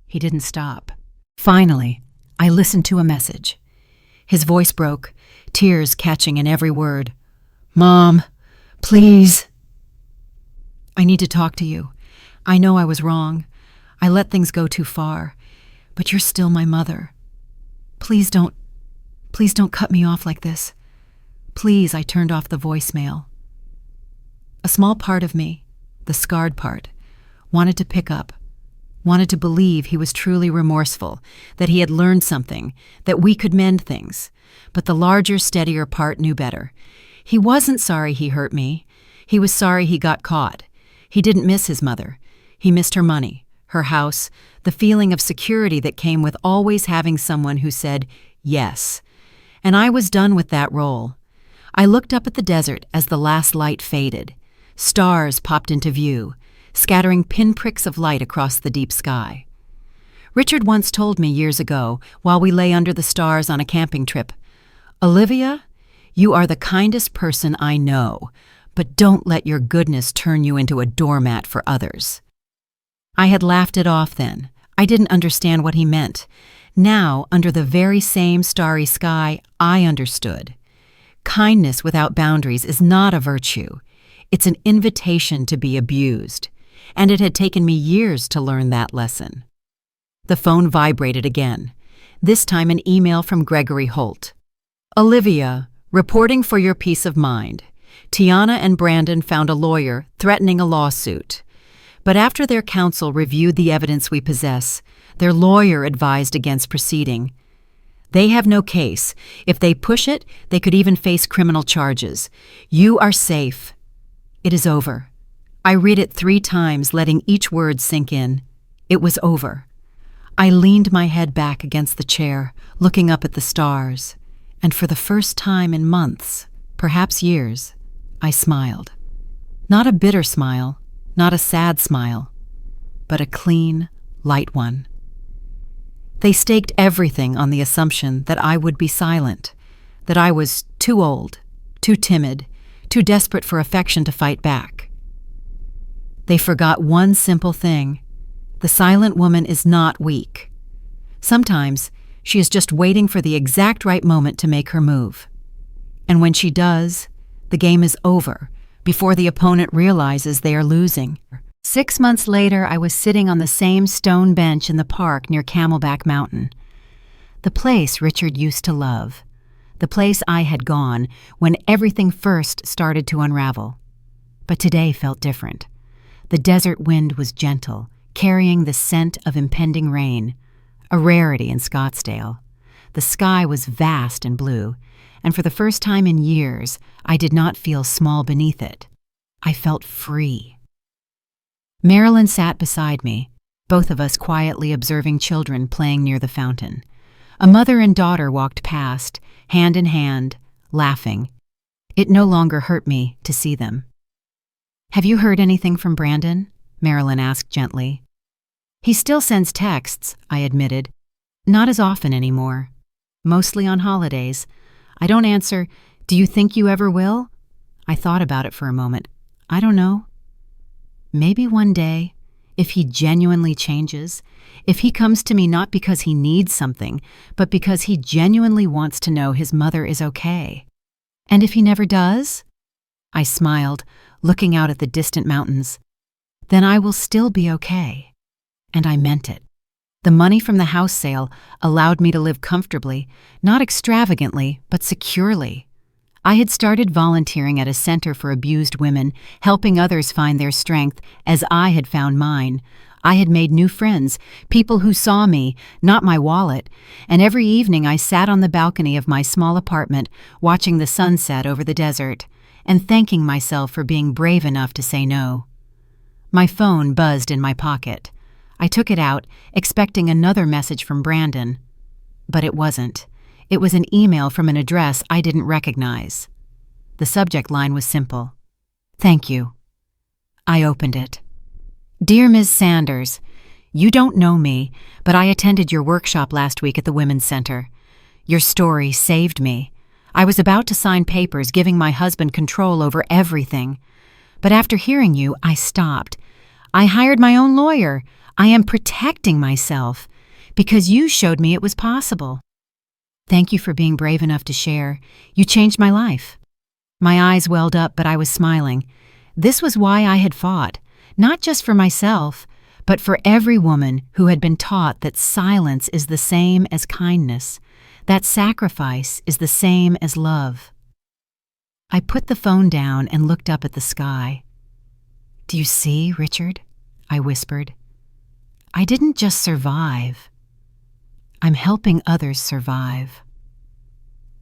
He didn't stop. Finally, I listened to a message. His voice broke, tears catching in every word. "Mom, please. I need to talk to you. I know I was wrong. I let things go too far. But you're still my mother. Please don't cut me off like this. Please." I turned off the voicemail. A small part of me, the scarred part, wanted to pick up, wanted to believe he was truly remorseful, that he had learned something, that we could mend things. But the larger, steadier part knew better. He wasn't sorry he hurt me. He was sorry he got caught. He didn't miss his mother. He missed her money, her house, the feeling of security that came with always having someone who said yes. And I was done with that role. I looked up at the desert as the last light faded. Stars popped into view, scattering pinpricks of light across the deep sky. Richard once told me years ago, while we lay under the stars on a camping trip, "Olivia, you are the kindest person I know, but don't let your goodness turn you into a doormat for others." I had laughed it off then. I didn't understand what he meant. Now, under the very same starry sky, I understood. Kindness without boundaries is not a virtue. It's an invitation to be abused. And it had taken me years to learn that lesson. The phone vibrated again, this time an email from Gregory Holt. "Olivia, reporting for your peace of mind. Tiana and Brandon found a lawyer threatening a lawsuit. But after their counsel reviewed the evidence we possess, their lawyer advised against proceeding. They have no case. If they push it, they could even face criminal charges. You are safe. It is over." I read it 3 times, letting each word sink in. It was over. I leaned my head back against the chair, looking up at the stars, and for the first time in months, perhaps years, I smiled. Not a bitter smile, not a sad smile, but a clean, light one. They staked everything on the assumption that I would be silent, that I was too old, too timid, too desperate for affection to fight back. They forgot one simple thing. The silent woman is not weak. Sometimes she is just waiting for the exact right moment to make her move. And when she does, the game is over before the opponent realizes they are losing. 6 months later, I was sitting on the same stone bench in the park near Camelback Mountain. The place Richard used to love. The place I had gone when everything first started to unravel. But today felt different. The desert wind was gentle, carrying the scent of impending rain, a rarity in Scottsdale. The sky was vast and blue, and for the first time in years, I did not feel small beneath it. I felt free. Marilyn sat beside me, both of us quietly observing children playing near the fountain. A mother and daughter walked past, hand in hand, laughing. It no longer hurt me to see them. "Have you heard anything from Brandon?" Marilyn asked gently. "He still sends texts," I admitted. "Not as often anymore. Mostly on holidays. I don't answer, 'Do you think you ever will?' I thought about it for a moment. I don't know. Maybe one day, if he genuinely changes, if he comes to me not because he needs something, but because he genuinely wants to know his mother is okay. And if he never does?" I smiled, looking out at the distant mountains. "Then I will still be okay." And I meant it. The money from the house sale allowed me to live comfortably, not extravagantly, but securely. I had started volunteering at a center for abused women, helping others find their strength as I had found mine. I had made new friends, people who saw me, not my wallet, and every evening I sat on the balcony of my small apartment, watching the sunset over the desert, and thanking myself for being brave enough to say no. My phone buzzed in my pocket. I took it out, expecting another message from Brandon. But it wasn't. It was an email from an address I didn't recognize. The subject line was simple. "Thank you." I opened it. "Dear Ms. Sanders, you don't know me, but I attended your workshop last week at the Women's Center. Your story saved me. I was about to sign papers giving my husband control over everything. But after hearing you, I stopped. I hired my own lawyer. I am protecting myself because you showed me it was possible. Thank you for being brave enough to share. You changed my life." My eyes welled up, but I was smiling. This was why I had fought, not just for myself, but for every woman who had been taught that silence is the same as kindness, that sacrifice is the same as love. I put the phone down and looked up at the sky. "Do you see, Richard?" I whispered. "I didn't just survive. I'm helping others survive."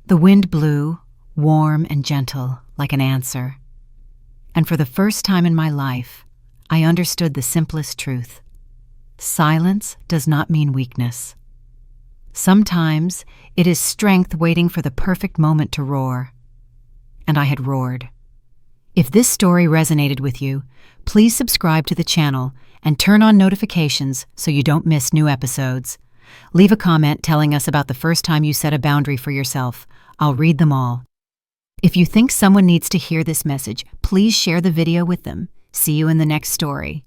The wind blew, warm and gentle, like an answer. And for the first time in my life, I understood the simplest truth. Silence does not mean weakness. Sometimes it is strength waiting for the perfect moment to roar. And I had roared. If this story resonated with you, please subscribe to the channel and turn on notifications so you don't miss new episodes. Leave a comment telling us about the first time you set a boundary for yourself. I'll read them all. If you think someone needs to hear this message, please share the video with them. See you in the next story.